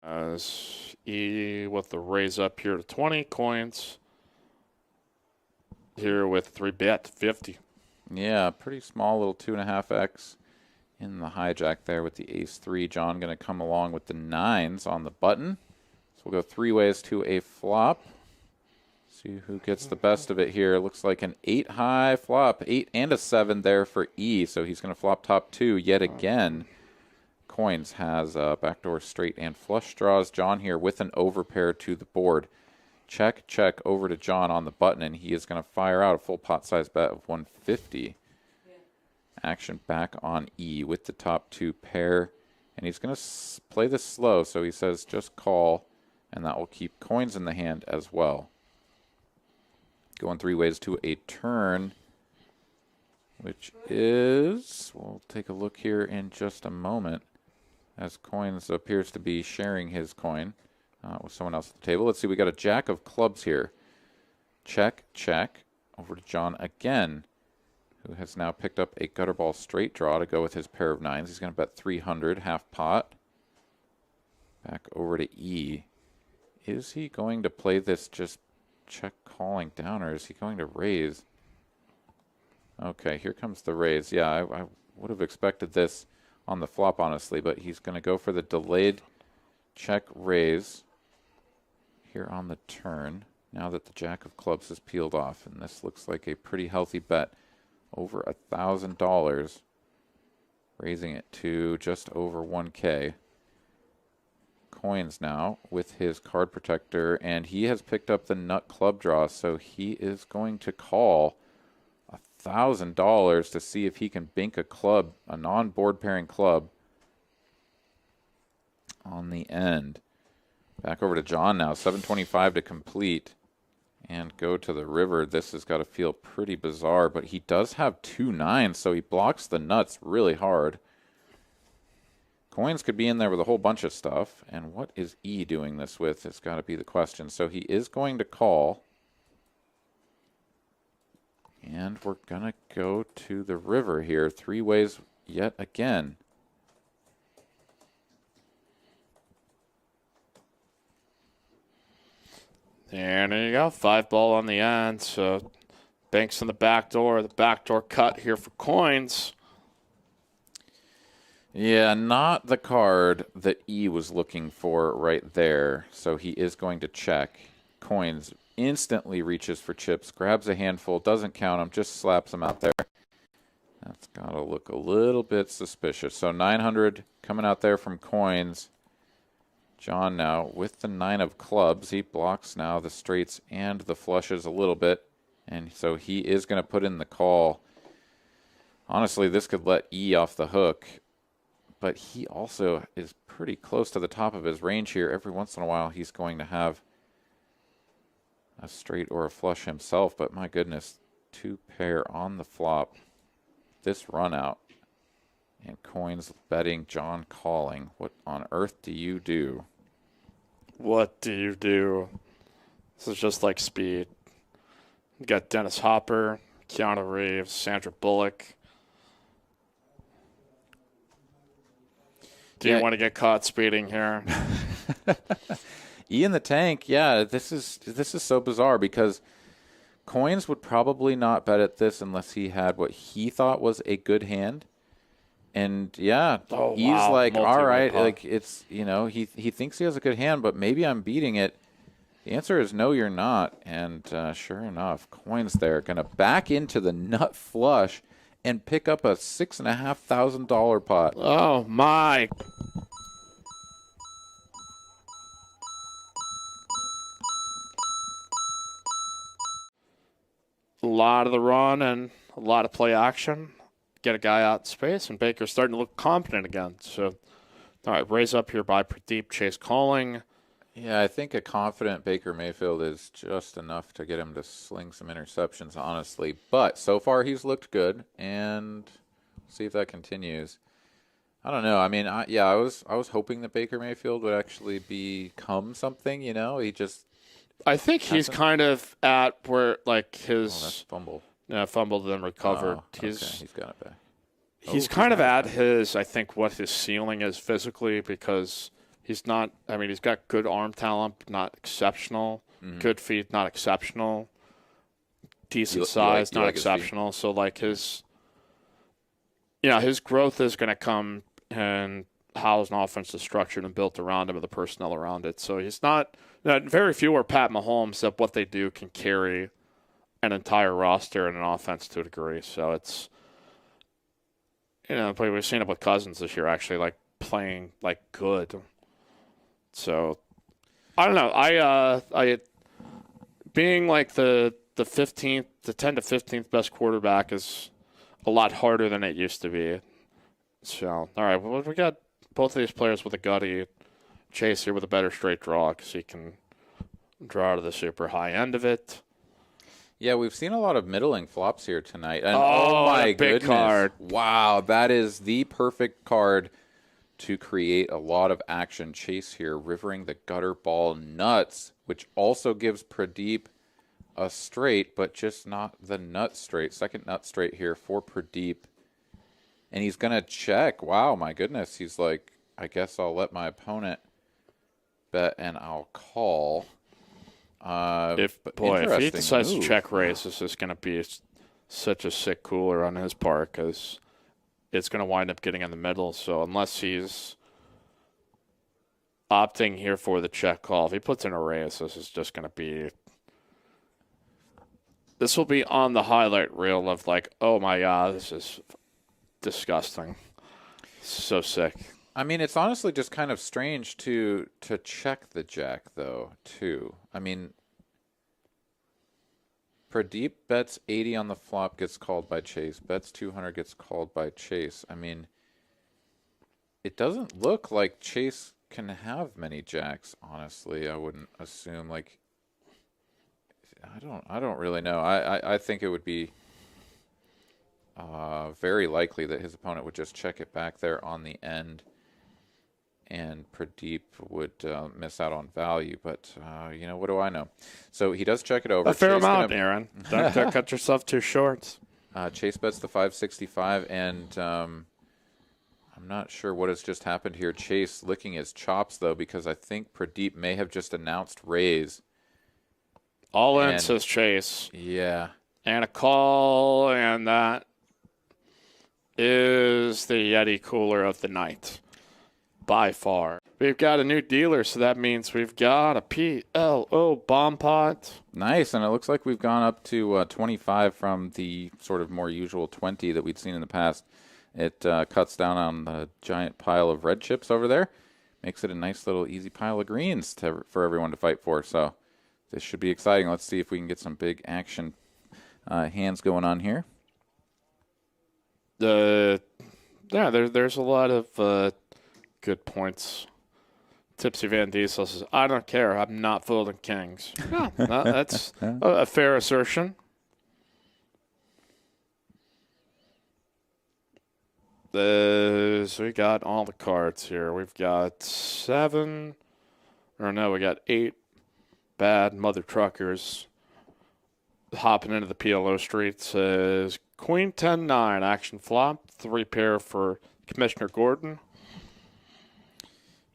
As E with the raise up here to 20 coins. Here with 3-bet 50. Yeah, pretty small little 2.5x in the hijack there with the ace-3. John going to come along with the 9s on the button. So we'll go 3 ways to a flop. See who gets the best of it here. Looks like an 8 high flop. 8 and a 7 there for E. So he's going to flop top 2 yet again. Coins has backdoor straight and flush draws. John here with an overpair to the board. Check, check over to John on the button, and he is going to fire out a full pot size bet of 150. Action back on E with the top 2 pair. And he's going to play this slow, so he says just call, and that will keep coins in the hand as well. Going 3 ways to a turn, which is, we'll take a look here in just a moment, as Coins appears to be sharing his coin with someone else at the table. Let's see, we got a jack of clubs here. Check, check. Over to John again, who has now picked up a gutter ball straight draw to go with his pair of 9s. He's going to bet 300, half pot. Back over to E. Is he going to play this just check calling down, or is he going to raise? Okay, here comes the raise. Yeah, I would have expected this on the flop, honestly, but he's going to go for the delayed check raise here on the turn, now that the jack of clubs is peeled off, and this looks like a pretty healthy bet. Over $1,000, raising it to just over 1K. Coins now with his card protector, and he has picked up the nut club draw, so he is going to call $1,000 to see if he can bink a club, a non-board pairing club, on the end. Back over to John now, 725 to complete and go to the river. This has got to feel pretty bizarre, but he does have 2 9s, so he blocks the nuts really hard. Coins could be in there with a whole bunch of stuff, and what is E doing this with has got to be the question. So he is going to call, and we're going to go to the river here. 3 ways yet again. And there you go, 5 ball on the end. So banks in the backdoor cut here for Coins. Yeah, not the card that E was looking for right there. So he is going to check. Coins instantly reaches for chips, grabs a handful, doesn't count them, just slaps them out there. That's got to look a little bit suspicious. So 900 coming out there from Coins. John now with the 9 of clubs. He blocks now the straights and the flushes a little bit. And so he is going to put in the call. Honestly, this could let E off the hook. But he also is pretty close to the top of his range here. Every once in a while, he's going to have a straight or a flush himself. But my goodness, 2 pair on the flop. This run out. And Coins betting, John calling. What on earth do you do? What do you do? This is just like speed. You got Dennis Hopper, Keanu Reeves, Sandra Bullock. Do you want to get caught speeding here? E in the tank, yeah, this is so bizarre because Coins would probably not bet at this unless he had what he thought was a good hand. And yeah, he's like, all right, like it's, you know, he thinks he has a good hand, but maybe I'm beating it. The answer is no, you're not. And sure enough, Coins there going to back into the nut flush and pick up a $6,500 pot. Oh my. A lot of the run and a lot of play action. Get a guy out in space, and Baker's starting to look confident again. So, all right, raise up here by Pradeep, Chase calling. Yeah, I think a confident Baker Mayfield is just enough to get him to sling some interceptions, honestly. But so far he's looked good, and see if that continues. I don't know. I mean, I was hoping that Baker Mayfield would actually become something. You know, he just. I think he's kind of at where like his that's fumble. Yeah, fumbled then recovered. Okay. He's got it back. He's kind of at his, I think, what his ceiling is physically because He's not. I mean, he's got good arm talent, but not exceptional. Good feet, not exceptional. Decent size, not exceptional. So like his growth is going to come and how an offense is structured and built around him and the personnel around it. So he's not. Very few are Pat Mahomes that what they do can carry an entire roster and an offense to a degree. So it's, we've seen it with Cousins this year, actually, like playing like good. So I don't know. I being like the 10 to 15th best quarterback is a lot harder than it used to be. So all right, well, we got both of these players with a gutty. Chase here with a better straight draw because he can draw to the super high end of it. Yeah, we've seen a lot of middling flops here tonight. And my big goodness. Card. Wow, that is the perfect card to create a lot of action. Chase here, rivering the gutter ball nuts, which also gives Pradeep a straight, but just not the nut straight. Second nut straight here for Pradeep. And he's going to check. Wow, my goodness. He's like, I guess I'll let my opponent bet and I'll call. If he decides to check raise, this is going to be such a sick cooler on his part because it's going to wind up getting in the middle. So unless he's opting here for the check call, if he puts in a raise, this is just going to be. This will be on the highlight reel of like, oh my God, this is disgusting. So sick. I mean, it's honestly just kind of strange to check the jack, though, too. I mean, Pradeep bets 80 on the flop, gets called by Chase. Bets 200, gets called by Chase. I mean, it doesn't look like Chase can have many jacks, honestly. I wouldn't assume. Like, I don't really know. I think it would be very likely that his opponent would just check it back there on the end. And Pradeep would miss out on value, but what do I know? So he does check it over. A fair amount, Aaron. Don't cut yourself too short. Chase bets the 565, and I'm not sure what has just happened here. Chase licking his chops, though, because I think Pradeep may have just announced raise. All in, says Chase. Yeah. And a call, and that is the Yeti cooler of the night. By far. We've got a new dealer, so that means we've got a PLO bomb pot. Nice, and it looks like we've gone up to 25 from the sort of more usual 20 that we'd seen in the past. It cuts down on the giant pile of red chips over there. Makes it a nice little easy pile of greens for everyone to fight for. So this should be exciting. Let's see if we can get some big action hands going on here. There's a lot of good points. Tipsy Van Diesel says, I don't care. I'm not folding kings. Yeah, that's a fair assertion. So we got all the cards here. We've got 8 bad mother truckers hopping into the PLO street. Says Queen 10-9 action flop. 3 pair for Commissioner Gordon.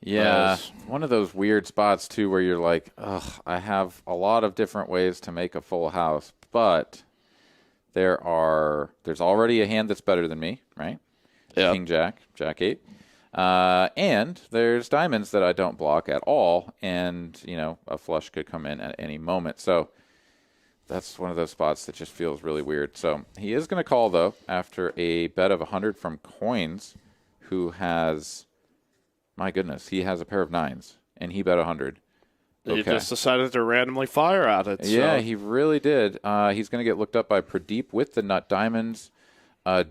Yeah, one of those weird spots, too, where you're like, ugh, I have a lot of different ways to make a full house, but there's already a hand that's better than me, right? Yep. King Jack, Jack 8. And there's diamonds that I don't block at all, and, a flush could come in at any moment. So that's one of those spots that just feels really weird. So he is going to call, though, after a bet of 100 from Coins, who has... My goodness, he has a pair of 9s, and he bet 100. Okay. He just decided to randomly fire at it. So. Yeah, he really did. He's going to get looked up by Pradeep with the nut diamonds.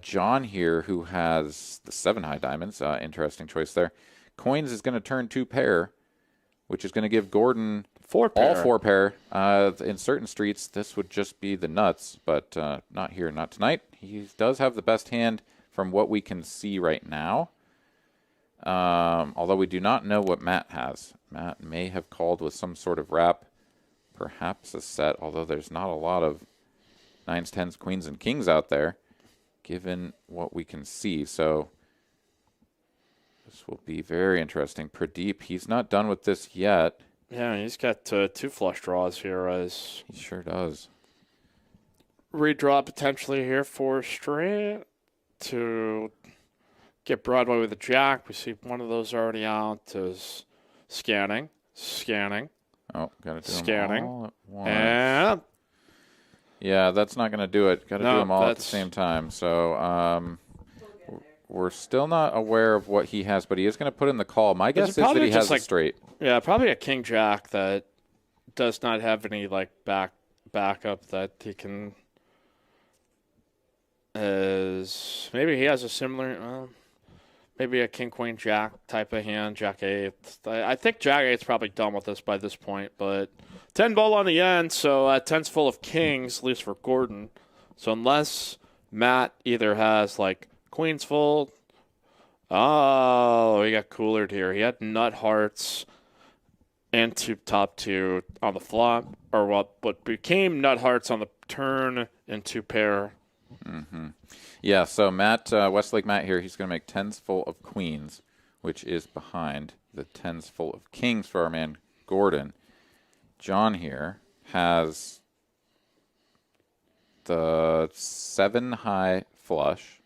John here, who has the 7 high diamonds. Interesting choice there. Coins is going to turn 2 pair, which is going to give Gordon 4 pair. All 4 pair. In certain streets, this would just be the nuts, but not here, not tonight. He does have the best hand from what we can see right now. Although we do not know what Matt has. Matt may have called with some sort of wrap, perhaps a set, although there's not a lot of 9s, 10s, queens, and kings out there, given what we can see. So This will be very interesting. Pradeep, he's not done with this yet. Yeah, he's got 2 flush draws here as He sure does. redraw potentially here for straight to get Broadway with a jack. We see one of those already out is scanning. Oh, got to do Scanning. them all at once. And Yeah, that's not going to do it. Got to No, do them all at the that's- same time. So we're still not aware of what he has, but he is going to put in the call. My guess is that probably he has just a like- straight. yeah, probably a king jack that does not have any like backup that he can. Maybe he has a similar, maybe a king queen jack type of hand, jack eight. I think jack eight's probably done with this by this point, but 10 ball on the end, so 10's full of kings, at least for Gordon. So unless Matt either has like queens full, oh, he got coolered here. He had nut hearts into top 2 on the flop, or what became nut hearts on the turn into pair. Yeah, so Matt, Westlake Matt here, he's going to make 10s full of queens, which is behind the 10s full of kings for our man Gordon. John here has the 7 high flush,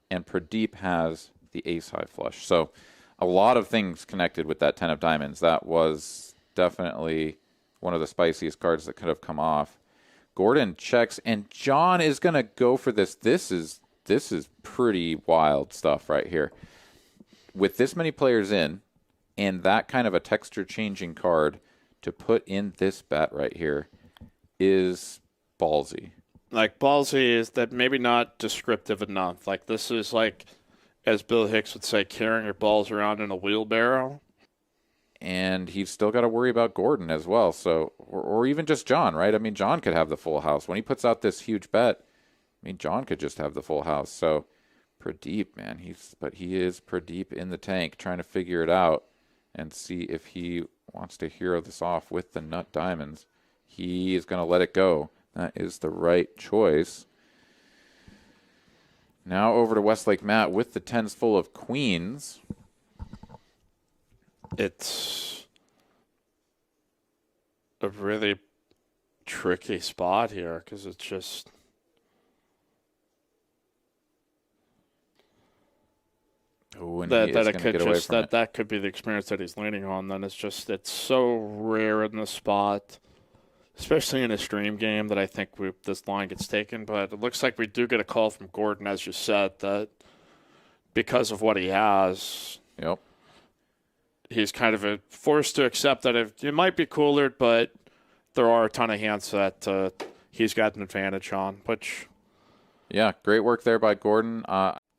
and Pradeep has the ace high flush. So a lot of things connected with that 10 of diamonds. That was definitely one of the spiciest cards that could have come off. Gordon checks, and John is going to go for this. This is pretty wild stuff right here. With this many players in, and that kind of a texture-changing card, to put in this bet right here is ballsy. Like ballsy is that maybe not descriptive enough. Like this is like, as Bill Hicks would say, carrying your balls around in a wheelbarrow. And he's still got to worry about Gordon as well. So, or even just John, right? I mean, John could have the full house. When he puts out this huge bet, I mean, John could just have the full house. So Pradeep, man, he is Pradeep in the tank trying to figure it out and see if he wants to hero this off with the nut diamonds. He is going to let it go. That is the right choice. Now over to Westlake Matt with the 10s full of queens. It's a really tricky spot here because it's just Ooh, and that he that is it gonna could get away just from it. that could be the experience that he's leaning on. Then it's so rare in the spot, especially in a stream game, that I think this line gets taken. But it looks like we do get a call from Gordon, as you said, that because of what he has. Yep. He's kind of forced to accept that it might be cooler, but there are a ton of hands that he's got an advantage on. Which, yeah, great work there by Gordon.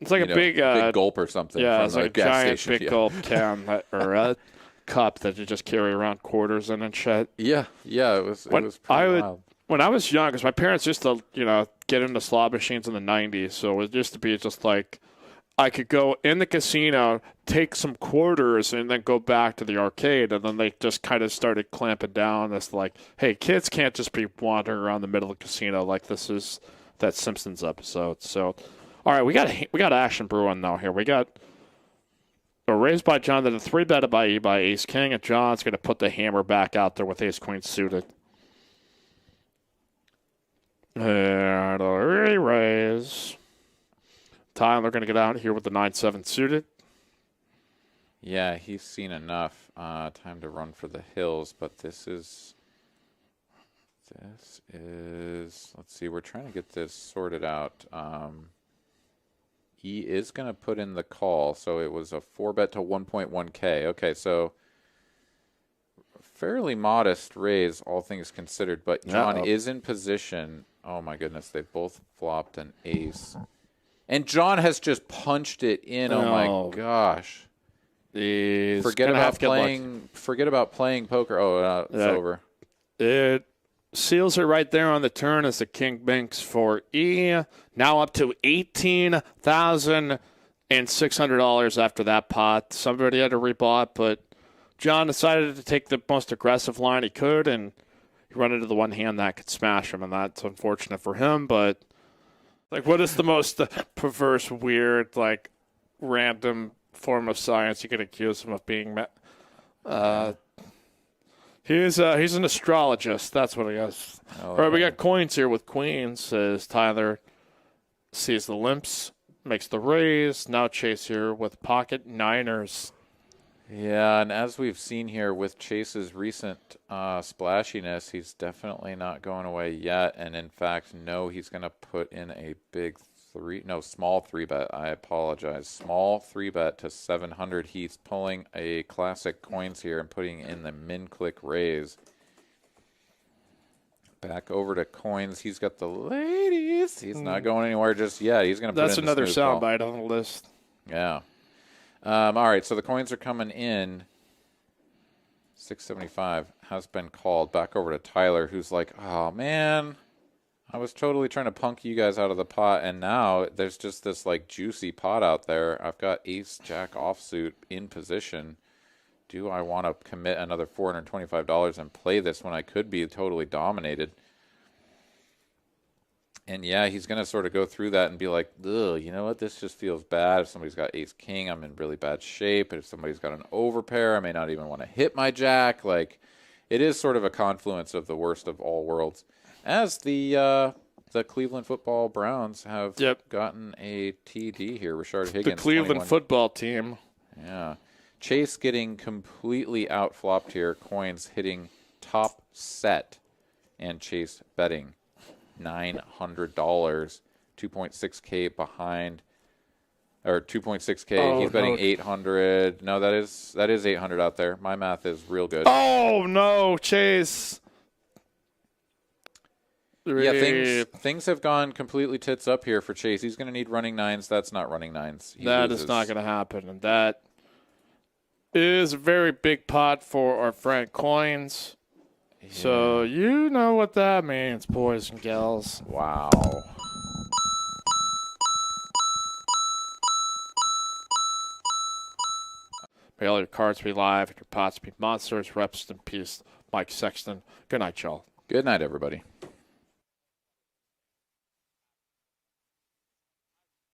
it's like a big gulp or something. yeah, from it's the like a gas giant station. big gulp can or a cup that you just carry around quarters in and shit. Yeah, it was pretty wild. When I was young, because my parents used to get into slot machines in the '90s, so it used to be just like I could go in the casino, take some quarters, and then go back to the arcade. And then they just kind of started clamping down as like, hey, kids can't just be wandering around the middle of the casino like this is that Simpsons episode. So, all right, we got action brewing now here. We got a raise by John, then a 3-bet by Ace King, and John's going to put the hammer back out there with Ace Queen suited. And a re-raise. Tyler going to get out here with the 9-7 suited. Yeah, he's seen enough. Time to run for the hills, but this is. Let's see. We're trying to get this sorted out. He is going to put in the call, so it was a 4-bet to 1.1K. Okay, so fairly modest raise, all things considered. But John is in position. Oh my goodness, they both flopped an ace. And John has just punched it in. Oh my gosh! Forget about playing poker. Oh, it's over. It seals it right there on the turn as the king banks for E. Now up to $18,600 after that pot. Somebody had to rebought, but John decided to take the most aggressive line he could, and he run into the one hand that could smash him, and that's unfortunate for him, but. Like, what is the most perverse, weird, like, random form of science. You could accuse him of being. He's an astrologist. That's what he is. All right, we got coins here with queens. As Tyler sees the limps, makes the raise. Now Chase here with pocket niners. Yeah, and as we've seen here with Chase's recent splashiness, he's definitely not going away yet. And in fact, no, he's going to put in a small 3-bet. I apologize. Small 3-bet to 700. He's pulling a classic coins here and putting in the min-click raise. Back over to coins. He's got the ladies. He's not going anywhere just yet. He's going to put in That's another soundbite on the list. Yeah. All right, so the coins are coming in. 675 has been called. Back over to Tyler, who's like, oh, man, I was totally trying to punk you guys out of the pot, and now there's just this, like, juicy pot out there. I've got ace-jack offsuit in position. Do I want to commit another $425 and play this when I could be totally dominated? And, yeah, he's going to sort of go through that and be like, ugh, you know what? This just feels bad. If somebody's got ace-king, I'm in really bad shape. And if somebody's got an overpair, I may not even want to hit my jack. Like, it is sort of a confluence of the worst of all worlds. As the Cleveland football Browns have gotten a TD here, Rashard Higgins. The Cleveland football team. Yeah. Chase getting completely out-flopped here. Coins hitting top set. And Chase betting $900, 2.6K behind, or 2.6K. Oh, he's betting 800. No, that is 800 out there. My math is real good. Oh no, Chase. Yeah, things have gone completely tits up here for Chase. He's going to need running nines. That's not running nines. That is not going to happen, and that is a very big pot for our friend Coins. Yeah. So you know what that means, boys and gals. Wow. May all your cards be live and your pots be monsters. Rest in peace, Mike Sexton. Good night, y'all. Good night, everybody.